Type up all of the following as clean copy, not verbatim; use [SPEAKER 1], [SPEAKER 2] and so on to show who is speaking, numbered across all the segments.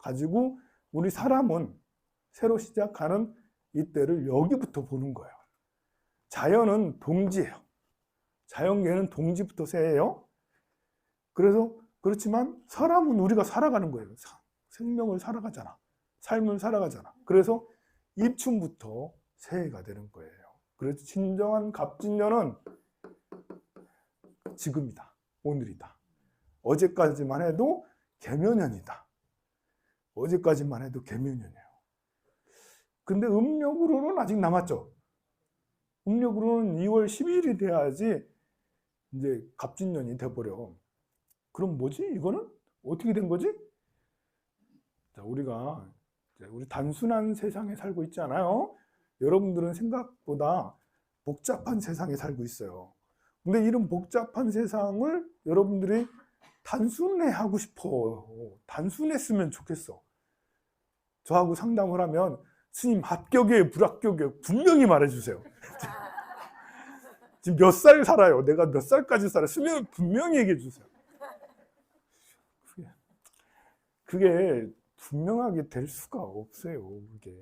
[SPEAKER 1] 가지고 우리 사람은 새로 시작하는 이때를 여기부터 보는 거예요. 자연은 동지예요. 자연계는 동지부터 새예요. 그래서 그렇지만 사람은 우리가 살아가는 거예요. 생명을 살아가잖아. 삶을 살아가잖아. 그래서 입춘부터 새해가 되는 거예요. 그래서 진정한 갑진년은 지금이다. 오늘이다. 어제까지만 해도 개묘년이다. 어제까지만 해도 개묘년이에요. 근데 음력으로는 아직 남았죠. 음력으로는 2월 10일이 돼야지 이제 갑진년이 돼버려. 그럼 뭐지? 이거는 어떻게 된 거지? 자, 우리 단순한 세상에 살고 있지 않아요? 여러분들은 생각보다 복잡한 세상에 살고 있어요. 근데 이런 복잡한 세상을 여러분들이 단순해하고 싶어. 단순했으면 좋겠어. 저하고 상담을 하면 스님 합격이에요, 불합격이에요? 분명히 말해주세요. 지금 몇 살 살아요? 내가 몇 살까지 살아요? 수명을 분명히 얘기해 주세요. 그게 분명하게 될 수가 없어요. 그게.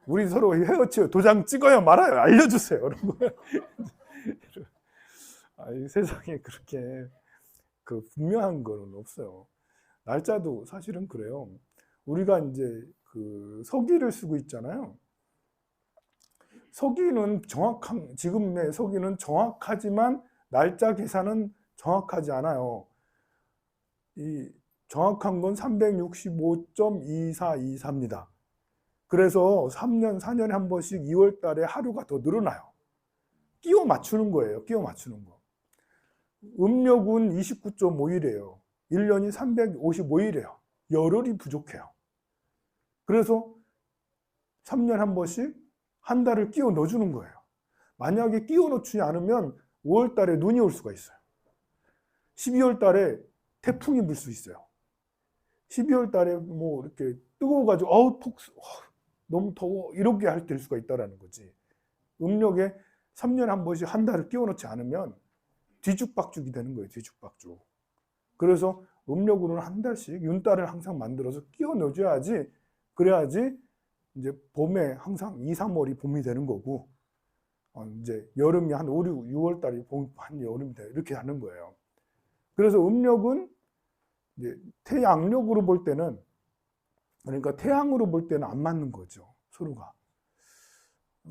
[SPEAKER 1] 우리 서로 헤어치고 도장 찍어요, 말아요, 알려주세요. 아니, 세상에 그렇게 분명한 거는 없어요. 날짜도 사실은 그래요. 우리가 이제 서기를 쓰고 있잖아요. 서기는 지금의 서기는 정확하지만 날짜 계산은 정확하지 않아요. 이 정확한 건 365.2424입니다. 그래서 3년, 4년에 한 번씩 2월 달에 하루가 더 늘어나요. 끼워 맞추는 거예요. 끼워 맞추는 거. 음력은 29.5일이에요. 1년이 355일이에요. 열흘이 부족해요. 그래서 3년에 한 번씩 한 달을 끼워 넣어주는 거예요. 만약에 끼워 넣지 않으면 5월 달에 눈이 올 수가 있어요. 12월 달에 태풍이 불 수 있어요. 12월 달에 뭐 이렇게 뜨거워가지고 너무 더워 이렇게 될 수가 있다는 거지. 음력에 3년에 한 번씩 한 달을 끼워 넣지 않으면 뒤죽박죽이 되는 거예요. 뒤죽박죽. 그래서 음력으로는 한 달씩 윤달을 항상 만들어서 끼워 넣어줘야지, 그래야지 이제 봄에 항상 2, 3월이 봄이 되는 거고, 이제 여름이 한 5, 6월 달이 한 여름이 돼. 이렇게 하는 거예요. 그래서 음력은 이제 태양력으로 볼 때는, 그러니까 태양으로 볼 때는 안 맞는 거죠. 서로가.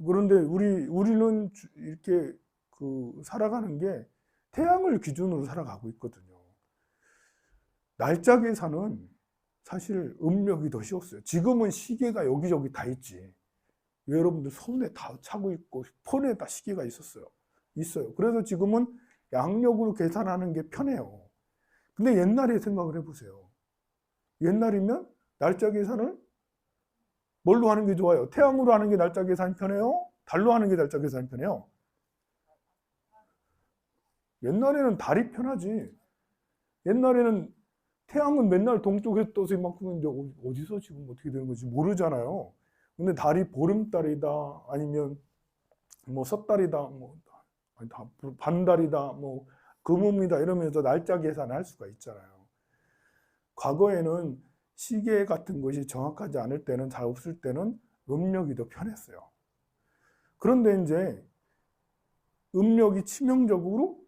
[SPEAKER 1] 그런데 우리는 이렇게 살아가는 게 태양을 기준으로 살아가고 있거든요. 날짜 계산은 사실 음력이 더 쉬웠어요. 지금은 시계가 여기저기 다 있지. 여러분들 손에 다 차고 있고 폰에 다 시계가 있어요. 그래서 지금은 양력으로 계산하는 게 편해요. 근데 옛날에 생각을 해보세요. 옛날이면 날짜 계산을 뭘로 하는 게 좋아요? 태양으로 하는 게 날짜 계산이 편해요? 달로 하는 게 날짜 계산이 편해요? 옛날에는 달이 편하지. 옛날에는 태양은 맨날 동쪽에 떠서 이만큼인데 어디서 지금 어떻게 되는 건지 모르잖아요. 근데 달이 보름달이다, 아니면 뭐 섣달이다, 뭐 반달이다, 뭐 금음이다 이러면서 날짜 계산을 할 수가 있잖아요. 과거에는 시계 같은 것이 정확하지 않을 때는, 잘 없을 때는 음력이 더 편했어요. 그런데 이제 음력이 치명적으로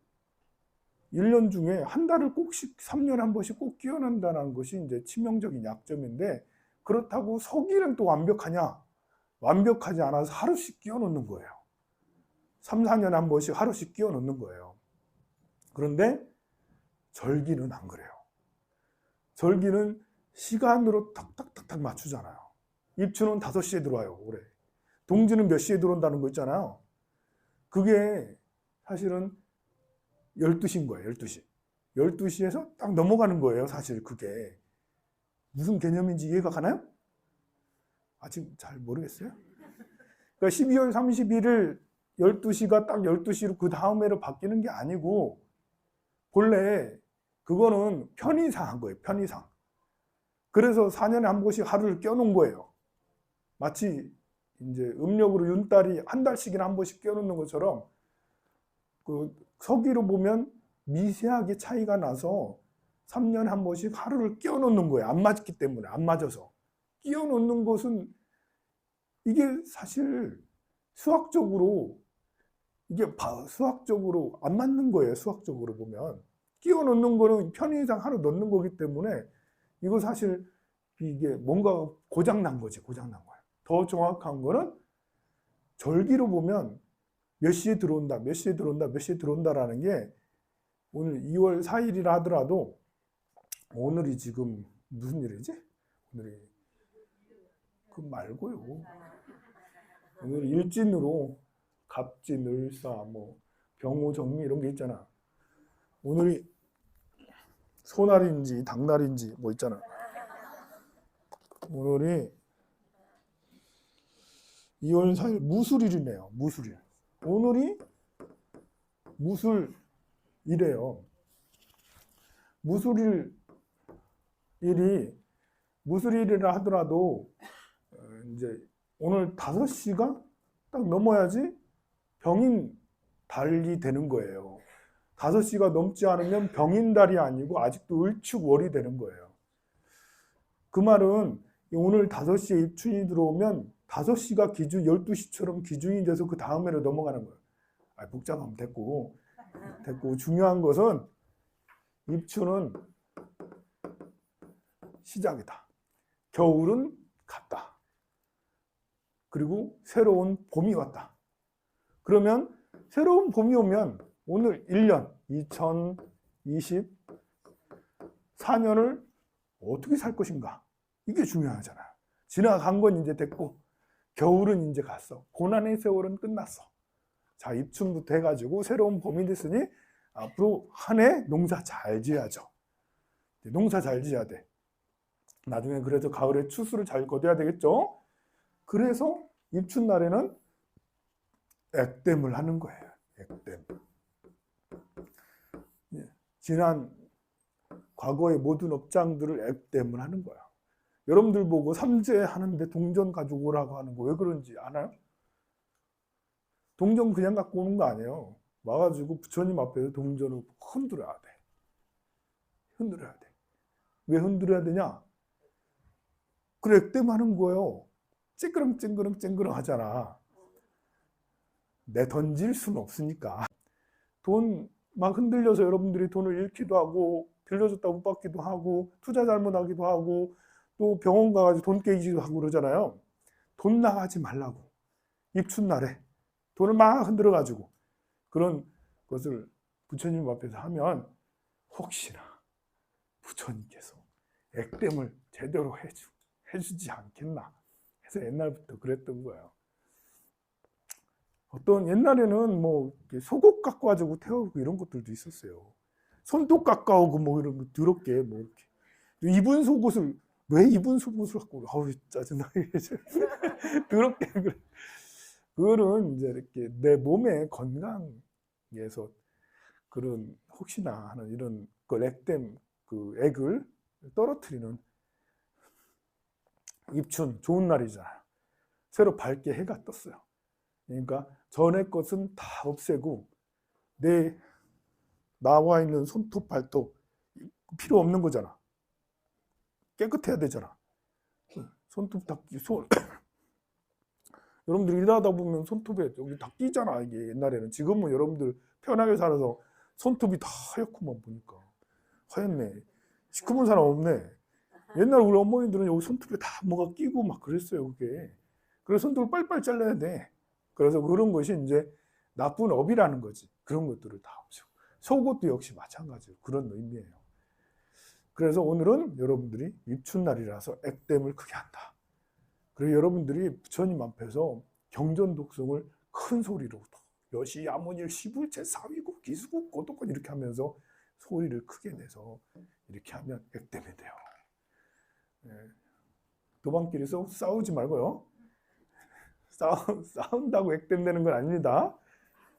[SPEAKER 1] 1년 중에 한 달을 꼭씩 3년에 한 번씩 꼭 끼워 넣는다는 것이 이제 치명적인 약점인데, 그렇다고 서기는 또 완벽하냐? 완벽하지 않아서 하루씩 끼워 넣는 거예요. 3, 4년에 한 번씩 하루씩 끼워 넣는 거예요. 그런데 절기는 안 그래요. 절기는 시간으로 탁탁탁탁 맞추잖아요. 입춘은 5시에 들어와요, 올해. 동지는 몇 시에 들어온다는 거 있잖아요. 그게 사실은 12시인 거예요, 12시. 12시에서 딱 넘어가는 거예요, 사실 그게. 무슨 개념인지 이해가 가나요? 아직 잘 모르겠어요? 그러니까 12월 31일 12시가 딱 12시로 그 다음에로 바뀌는 게 아니고, 본래 그거는 편의상 한 거예요, 편의상. 그래서 4년에 한 번씩 하루를 껴놓은 거예요. 마치 이제 음력으로 윤달이 한 달씩이나 한 번씩 껴놓는 것처럼, 서기로 보면 미세하게 차이가 나서 3년에 한 번씩 하루를 끼워 놓는 거예요. 안 맞기 때문에, 안 맞아서. 끼워 놓는 것은 이게 사실 수학적으로 수학적으로 안 맞는 거예요. 수학적으로 보면 끼워 넣는 거는 편의상 하루 넣는 거기 때문에 이거 사실 이게 뭔가 고장 난 거지. 고장 난 거예요. 더 정확한 거는 절기로 보면 몇 시에 들어온다, 몇 시에 들어온다, 몇 시에 들어온다라는 게 오늘 2월 4일이라 하더라도 오늘이 지금 무슨 일이지? 오늘이 그 말고요. 오늘 일진으로 갑진, 을사, 뭐 병호, 정미 이런 게 있잖아. 오늘이 소날인지 당날인지 뭐 있잖아. 오늘이 2월 4일 무술일이네요. 무술일. 오늘이 무술이래요. 무술일이라 하더라도 이제 오늘 5시가 딱 넘어야지 병인 달이 되는 거예요. 5시가 넘지 않으면 병인 달이 아니고 아직도 을축월이 되는 거예요. 그 말은 오늘 5시에 입춘이 들어오면 5시가 기준, 12시처럼 기준이 돼서 그 다음에로 넘어가는 거예요. 복잡하면 됐고 중요한 것은 입춘은 시작이다. 겨울은 갔다. 그리고 새로운 봄이 왔다. 그러면 새로운 봄이 오면 오늘 1년 2024년을 어떻게 살 것인가? 이게 중요하잖아요. 지나간 건 이제 됐고 겨울은 이제 갔어. 고난의 세월은 끝났어. 자, 입춘부터 해가지고 새로운 봄이 됐으니 앞으로 한 해 농사 잘 지어야죠. 농사 잘 지어야 돼. 나중에 그래서 가을에 추수를 잘 거둬야 되겠죠. 그래서 입춘날에는 액땜을 하는 거예요. 액땜. 지난 과거의 모든 업장들을 액땜을 하는 거야. 여러분들 보고 삼재 하는데 동전 가지고 오라고 하는 거 왜 그런지 아나요? 동전 그냥 갖고 오는 거 아니에요. 와가지고 부처님 앞에서 동전을 흔들어야 돼. 흔들어야 돼. 왜 흔들어야 되냐? 그래, 액땜하는 거예요. 쨍그렁 하잖아. 내 던질 수는 없으니까. 돈 막 흔들려서 여러분들이 돈을 잃기도 하고 빌려줬다 못 받기도 하고 투자 잘못하기도 하고 또 병원 가가지고 돈 깨지기도 하고 그러잖아요. 돈 나가지 말라고. 입춘날에 돈을 막 흔들어가지고 그런 것을 부처님 앞에서 하면 혹시나 부처님께서 액땜을 제대로 해주지 않겠나 해서 옛날부터 그랬던 거예요. 어떤 옛날에는 뭐 속옷 갖고 와가지고 태우고 이런 것들도 있었어요. 손톱 깎아오고 뭐 이런 거 더럽게 뭐 이렇게 입은 속옷을 왜 입은 속옷을 갖고 아우 짜증나게 더럽게 그래. 그거는 이제 이렇게 내 몸의 건강에서 그런 혹시나 하는 이런 그 액땜 그 액을 떨어뜨리는 입춘 좋은 날이잖아요. 새로 밝게 해가 떴어요. 그러니까 전의 것은 다 없애고 내 나와 있는 손톱 발톱 필요 없는 거잖아. 깨끗해야 되잖아. 손톱 다 여러분들 일하다 보면 손톱에 여기 다 끼잖아. 이게 옛날에는. 지금은 여러분들 편하게 살아서 손톱이 다 하얗구만 보니까. 하얗네. 시커먼 사람 없네. 옛날 우리 어머니들은 여기 손톱에 다 뭐가 끼고 막 그랬어요. 그게. 그래서 손톱을 빨리빨리 잘라야 돼. 그래서 그런 것이 이제 나쁜 업이라는 거지. 그런 것들을 다 없애고. 속옷도 역시 마찬가지로 그런 의미예요. 그래서 오늘은 여러분들이 입춘날이라서 액땜을 크게 한다. 그리고 여러분들이 부처님 앞에서 경전 독성을 큰 소리로 여시 야문일 시불체 사위고 기수고 고독권 이렇게 하면서 소리를 크게 내서 이렇게 하면 액땜이 돼요. 도방끼리 싸우지 말고요. 싸운다고 액땜되는 건 아닙니다.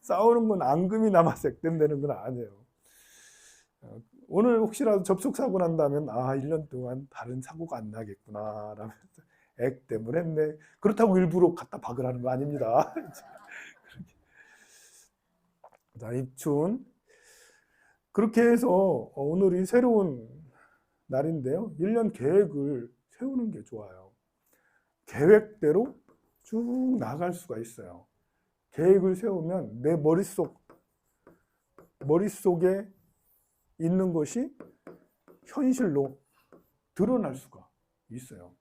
[SPEAKER 1] 싸우는 건 앙금이 남아서 액땜되는 건 아니에요. 오늘 혹시라도 접촉사고 난다면 1년 동안 다른 사고가 안 나겠구나 라면서 액땜을 했네. 그렇다고 일부러 갖다 박을 하는 거 아닙니다. 자, 입춘 그렇게 해서 오늘이 새로운 날인데요. 1년 계획을 세우는 게 좋아요. 계획대로 쭉 나갈 수가 있어요. 계획을 세우면 내 머릿속에 있는 것이 현실로 드러날 수가 있어요.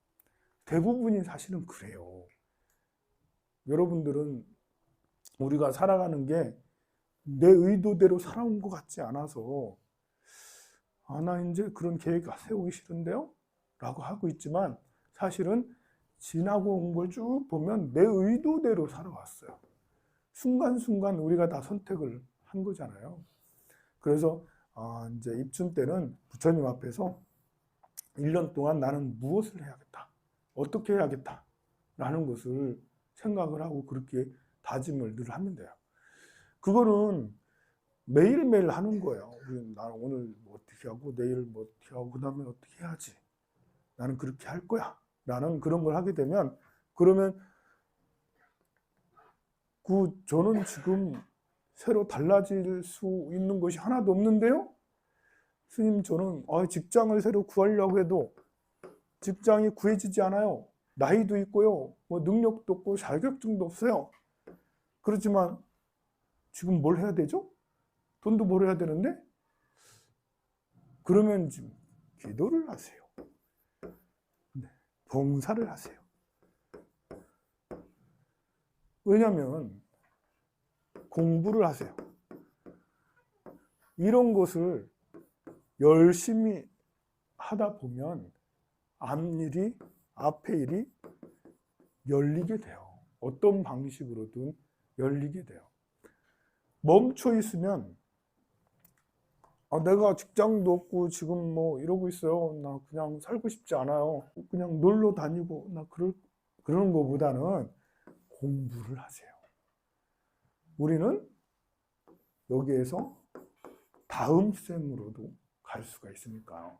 [SPEAKER 1] 대부분이 사실은 그래요. 여러분들은 우리가 살아가는 게 내 의도대로 살아온 것 같지 않아서 나 이제 그런 계획 세우기 싫은데요? 라고 하고 있지만 사실은 지나고 온 걸 쭉 보면 내 의도대로 살아왔어요. 순간순간 우리가 다 선택을 한 거잖아요. 그래서 이제 입춘 때는 부처님 앞에서 1년 동안 나는 무엇을 해야겠다, 어떻게 해야겠다 라는 것을 생각을 하고 그렇게 다짐을 늘 하면 돼요. 그거는 매일매일 하는 거예요. 나는 오늘 뭐 어떻게 하고 내일 뭐 어떻게 하고 그 다음에 어떻게 해야지, 나는 그렇게 할 거야 라는 그런 걸 하게 되면, 그러면 저는 지금 새로 달라질 수 있는 것이 하나도 없는데요? 스님, 저는 직장을 새로 구하려고 해도 직장이 구해지지 않아요. 나이도 있고요, 뭐 능력도 없고 자격증도 없어요. 그렇지만 지금 뭘 해야 되죠? 돈도 벌어야 되는데? 그러면 지금 기도를 하세요. 봉사를 하세요. 왜냐하면 공부를 하세요. 이런 것을 열심히 하다 보면 앞에 일이 열리게 돼요. 어떤 방식으로든 열리게 돼요. 멈춰 있으면 내가 직장도 없고 지금 뭐 이러고 있어요, 나 그냥 살고 싶지 않아요, 그냥 놀러 다니고 나 그러는 것보다는 공부를 하세요. 우리는 여기에서 다음 생으로도 갈 수가 있으니까요.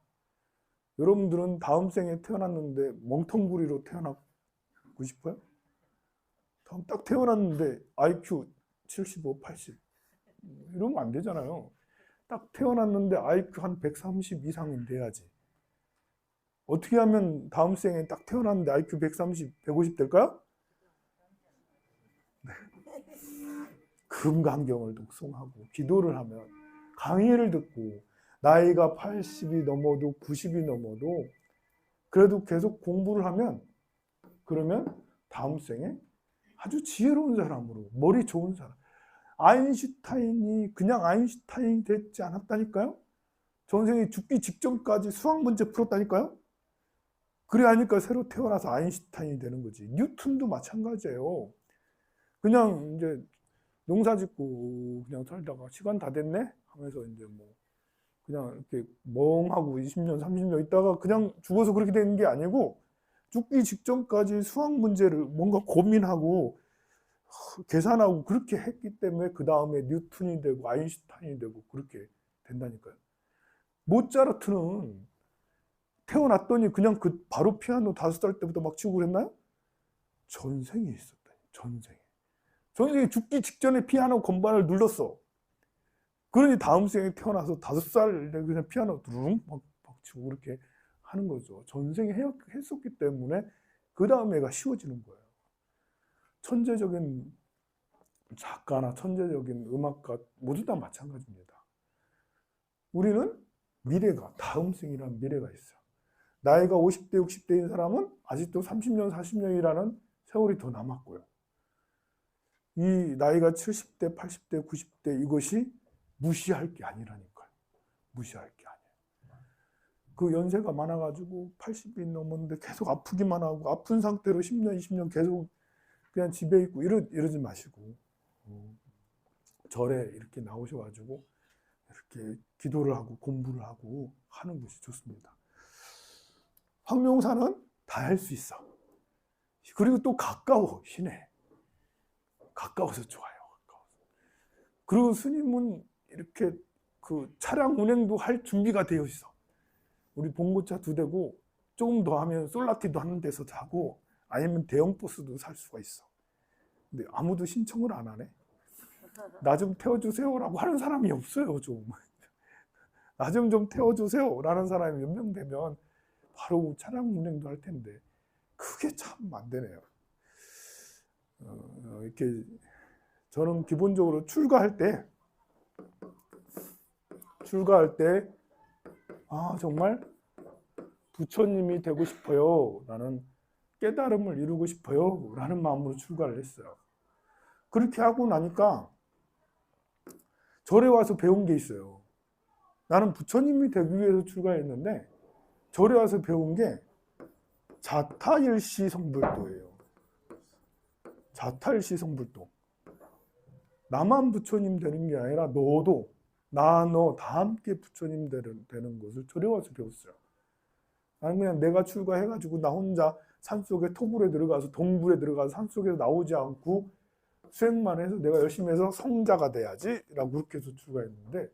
[SPEAKER 1] 여러분들은 다음 생에 태어났는데 멍텅구리로 태어나고 싶어요? 딱 태어났는데 IQ 75, 80 이러면 안 되잖아요. 딱 태어났는데 IQ 한 130 이상은 돼야지. 어떻게 하면 다음 생에 딱 태어났는데 IQ 130, 150 될까요? 네. 금강경을 독송하고 기도를 하면, 강의를 듣고, 나이가 80이 넘어도 90이 넘어도 그래도 계속 공부를 하면, 그러면 다음 생에 아주 지혜로운 사람으로, 머리 좋은 사람. 아인슈타인이 그냥 아인슈타인이 됐지 않았다니까요? 전생에 죽기 직전까지 수학 문제 풀었다니까요? 그래 하니까 새로 태어나서 아인슈타인이 되는 거지. 뉴턴도 마찬가지예요. 그냥 이제 농사 짓고 그냥 살다가 시간 다 됐네 하면서 이제 뭐 그냥 이렇게 멍하고 20년, 30년 있다가 그냥 죽어서 그렇게 되는 게 아니고, 죽기 직전까지 수학 문제를 뭔가 고민하고 계산하고 그렇게 했기 때문에 그 다음에 뉴턴이 되고 아인슈타인이 되고 그렇게 된다니까요. 모차르트는 태어났더니 그냥 바로 피아노 5살 때부터 막 치고 그랬나요? 전생에 있었다. 전생에 죽기 직전에 피아노 건반을 눌렀어. 그러니 다음 생에 태어나서 5살 그냥 피아노 두릉 막 치고 그렇게 하는 거죠. 전생에 했었기 때문에 그 다음 애가 쉬워지는 거예요. 천재적인 작가나 천재적인 음악가 모두 다 마찬가지입니다. 우리는 미래가, 다음 생이라는 미래가 있어요. 나이가 50대, 60대인 사람은 아직도 30년, 40년이라는 세월이 더 남았고요. 이 나이가 70대, 80대, 90대 이것이 무시할 게 아니라니까요. 무시할 게 아니에요. 그 연세가 많아가지고 80이 넘었는데 계속 아프기만 하고, 아픈 상태로 10년, 20년 계속 그냥 집에 있고 이러지 마시고, 절에 이렇게 나오셔가지고 이렇게 기도를 하고 공부를 하고 하는 것이 좋습니다. 황명사는 다 할 수 있어. 그리고 또 가까워, 시내. 가까워서 좋아요. 그리고 스님은 이렇게 그 차량 운행도 할 준비가 되어 있어. 우리 봉고차 2대고 조금 더 하면 솔라티도 하는 데서 자고, 아니면 대형 버스도 살 수가 있어. 근데 아무도 신청을 안 하네. 나 좀 태워주세요라고 하는 사람이 없어요. 좀 나 좀 태워주세요 라는 사람이 몇 명 되면 바로 차량 운행도 할 텐데 그게 참 안 되네요. 이렇게 저는 기본적으로 출가할 때 정말 부처님이 되고 싶어요 라는 깨달음을 이루고 싶어요 라는 마음으로 출가를 했어요. 그렇게 하고 나니까 절에 와서 배운 게 있어요. 나는 부처님이 되기 위해서 출가했는데 절에 와서 배운 게 자타일시 성불도예요. 자타일시 성불도. 나만 부처님 되는 게 아니라 너도 너 다 함께 부처님 되는 것을 절에 와서 배웠어요. 나는 그냥 내가 출가해가지고 나 혼자 산속에 토굴에 들어가서 동굴에 들어가서 산속에서 나오지 않고 수행만 해서 내가 열심히 해서 성자가 돼야지 라고 그렇게 해서 출가했는데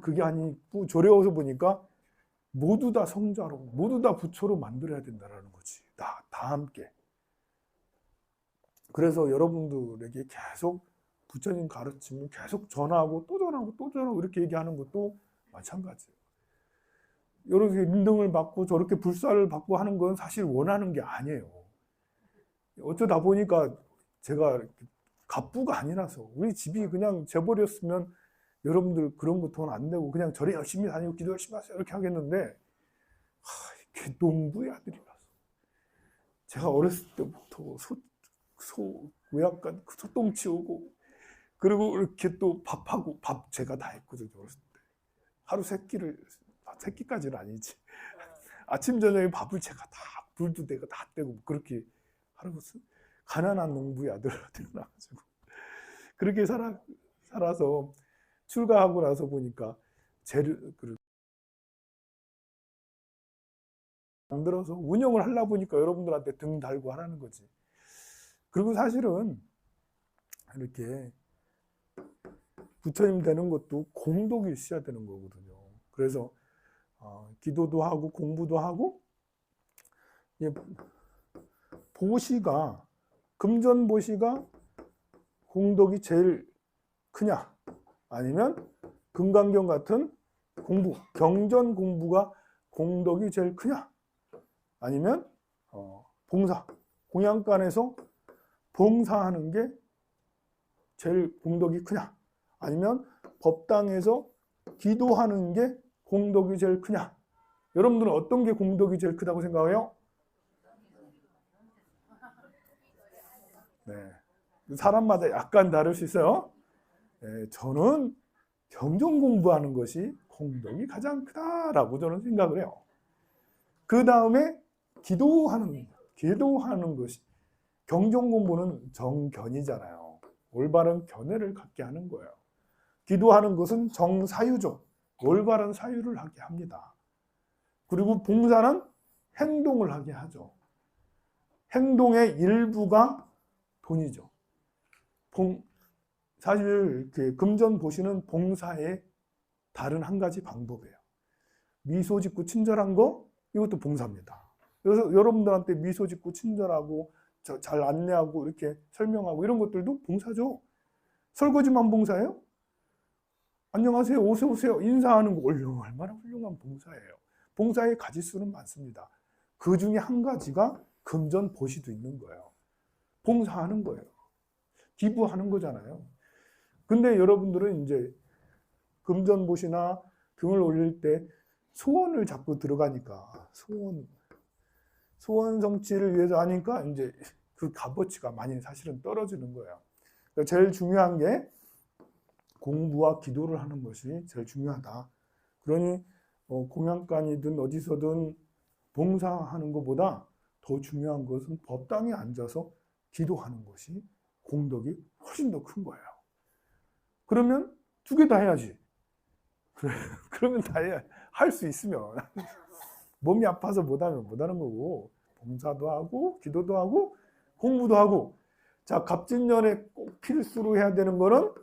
[SPEAKER 1] 그게 아니고 절에 와서 보니까 모두 다 성자로 모두 다 부처로 만들어야 된다는 거지. 다 함께. 그래서 여러분들에게 계속 부처님 가르침을 계속 전하고 또 전하고 또 전하고 이렇게 얘기하는 것도 마찬가지예요. 이렇게 인등을 받고 저렇게 불사를 받고 하는 건 사실 원하는 게 아니에요. 어쩌다 보니까 제가 갑부가 아니라서 우리 집이 그냥 재벌이었으면 여러분들 그런 거 돈 안 내고 그냥 절에 열심히 다니고 기도 열심히 하세요 이렇게 하겠는데 이게 농부의 아들이라서 제가 어렸을 때부터 외양간 소똥 치우고 그리고 이렇게 또 밥하고 밥 제가 다 했거든요. 어렸을 때 하루 세끼까지는 아니지 아침 저녁에 밥을 제가 다 불도 대고 다 떼고 그렇게 하루 가난한 농부의 아들로 태어나가지고 그렇게 살아서 출가하고 나서 보니까 만들어서 운영을 하려 보니까 여러분들한테 등 달고 하라는 거지. 그리고 사실은 이렇게 부처님 되는 것도 공덕이 있어야 되는 거거든요. 그래서 기도도 하고 공부도 하고 금전보시가 공덕이 제일 크냐 아니면 금강경 같은 경전 공부가 공덕이 제일 크냐 아니면 봉사 공양간에서 봉사하는 게 제일 공덕이 크냐 아니면 법당에서 기도하는 게 공덕이 제일 크냐. 여러분들은 어떤 게 공덕이 제일 크다고 생각해요? 네, 사람마다 약간 다를 수 있어요. 네, 저는 경전 공부하는 것이 공덕이 가장 크다라고 저는 생각을 해요. 그 다음에 기도하는 것이 경전 공부는 정견이잖아요. 올바른 견해를 갖게 하는 거예요. 기도하는 것은 정사유죠. 올바른 사유를 하게 합니다. 그리고 봉사는 행동을 하게 하죠. 행동의 일부가 돈이죠. 사실 금전보시는 봉사의 다른 한 가지 방법이에요. 미소 짓고 친절한 거 이것도 봉사입니다. 그래서 여러분들한테 미소 짓고 친절하고 잘 안내하고 이렇게 설명하고 이런 것들도 봉사죠. 설거지만 봉사예요? 안녕하세요, 어서 오세요 인사하는 거 얼마나 훌륭한 봉사예요. 봉사의 가지수는 많습니다. 그 중에 한 가지가 금전보시도 있는 거예요. 봉사하는 거예요. 기부하는 거잖아요. 근데 여러분들은 이제 금전보시나 등을 올릴 때 소원을 자꾸 들어가니까 소원 성취를 위해서 하니까 이제 그 값어치가 많이 사실은 떨어지는 거예요. 그러니까 제일 중요한 게 공부와 기도를 하는 것이 제일 중요하다. 그러니 공양간이든 어디서든 봉사하는 것보다 더 중요한 것은 법당에 앉아서 기도하는 것이 공덕이 훨씬 더 큰 거예요. 그러면 두 개 다 해야지. 그러면 다 해야 할 수 있으면 몸이 아파서 못하면 못하는 거고 봉사도 하고 기도도 하고 공부도 하고. 자, 갑진년에 꼭 필수로 해야 되는 거는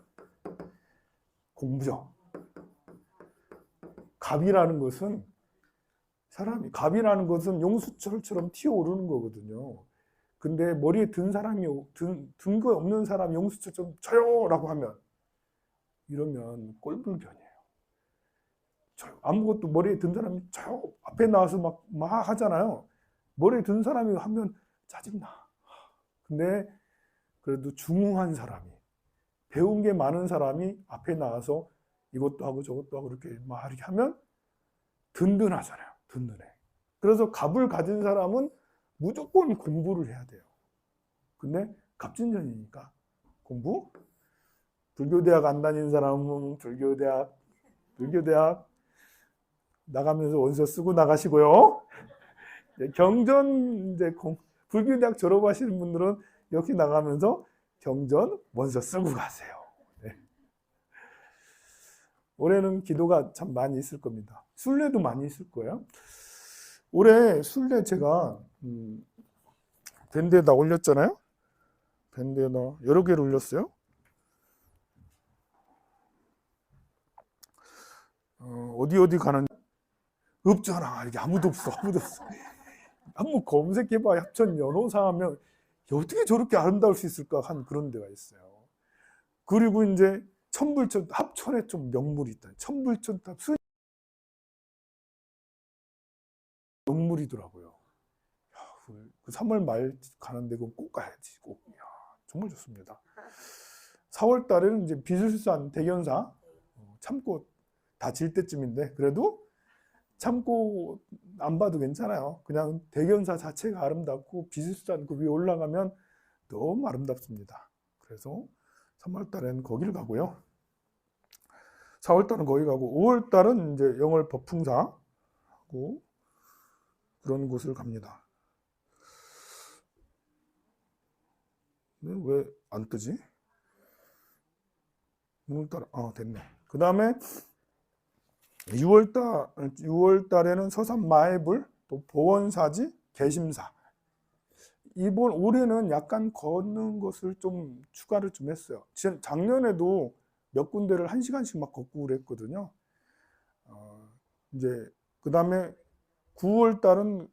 [SPEAKER 1] 공부죠. 갑이라는 것은 용수철처럼 튀어오르는 거거든요. 근데 머리에 든 거 없는 사람이 용수철처럼 쳐요 라고 하면 이러면 꼴불견이에요. 아무것도 머리에 든 사람이 저 앞에 나와서 막 하잖아요. 머리에 든 사람이 하면 짜증나. 근데 그래도 중후한 사람이, 배운 게 많은 사람이 앞에 나와서 이것도 하고 저것도 하고 이렇게 막 이렇게 하면 든든하잖아요. 든든해. 그래서 갑을 가진 사람은 무조건 공부를 해야 돼요. 근데 갑진년이니까 공부? 불교대학 안 다닌 사람은 불교대학 나가면서 원서 쓰고 나가시고요. 경전 이제 불교대학 졸업하시는 분들은 여기 나가면서 경전 원서 쓰고 가세요. 네. 올해는 기도가 참 많이 있을 겁니다. 순례도 많이 있을 거예요. 올해 순례 제가 밴드에다 올렸잖아요. 밴드에다 여러 개를 올렸어요. 어디 가는 없잖아. 이게 아무도 없어. 한번 검색해봐. 합천 연호사 하면 어떻게 저렇게 아름다울 수 있을까 한 그런 데가 있어요. 그리고 이제 천불천 합천에 좀 명물이 있다. 천불천탑 명물이더라고요. 그 3월 말 가는데 그건 꼭 가야지. 꼭. 야, 정말 좋습니다. 4월 달에는 이제 비술산 대견사 참고 다 질 때쯤인데 그래도 참고 안 봐도 괜찮아요. 그냥 대견사 자체가 아름답고 비술산 그 위에 올라가면 너무 아름답습니다. 그래서 3월 달에는 거기를 가고요. 4월 달은 거기 가고 5월 달은 이제 영월 법풍사 하고 그런 곳을 갑니다. 왜 안 뜨지? 5월달 됐네. 그 다음에 6월 달에는 서산 마애불, 또 보원사지, 개심사. 이번 올해는 약간 걷는 것을 좀 추가를 좀 했어요. 작년에도 몇 군데를 1시간씩 막 걷고 그랬거든요. 이제 그 다음에 9월 달은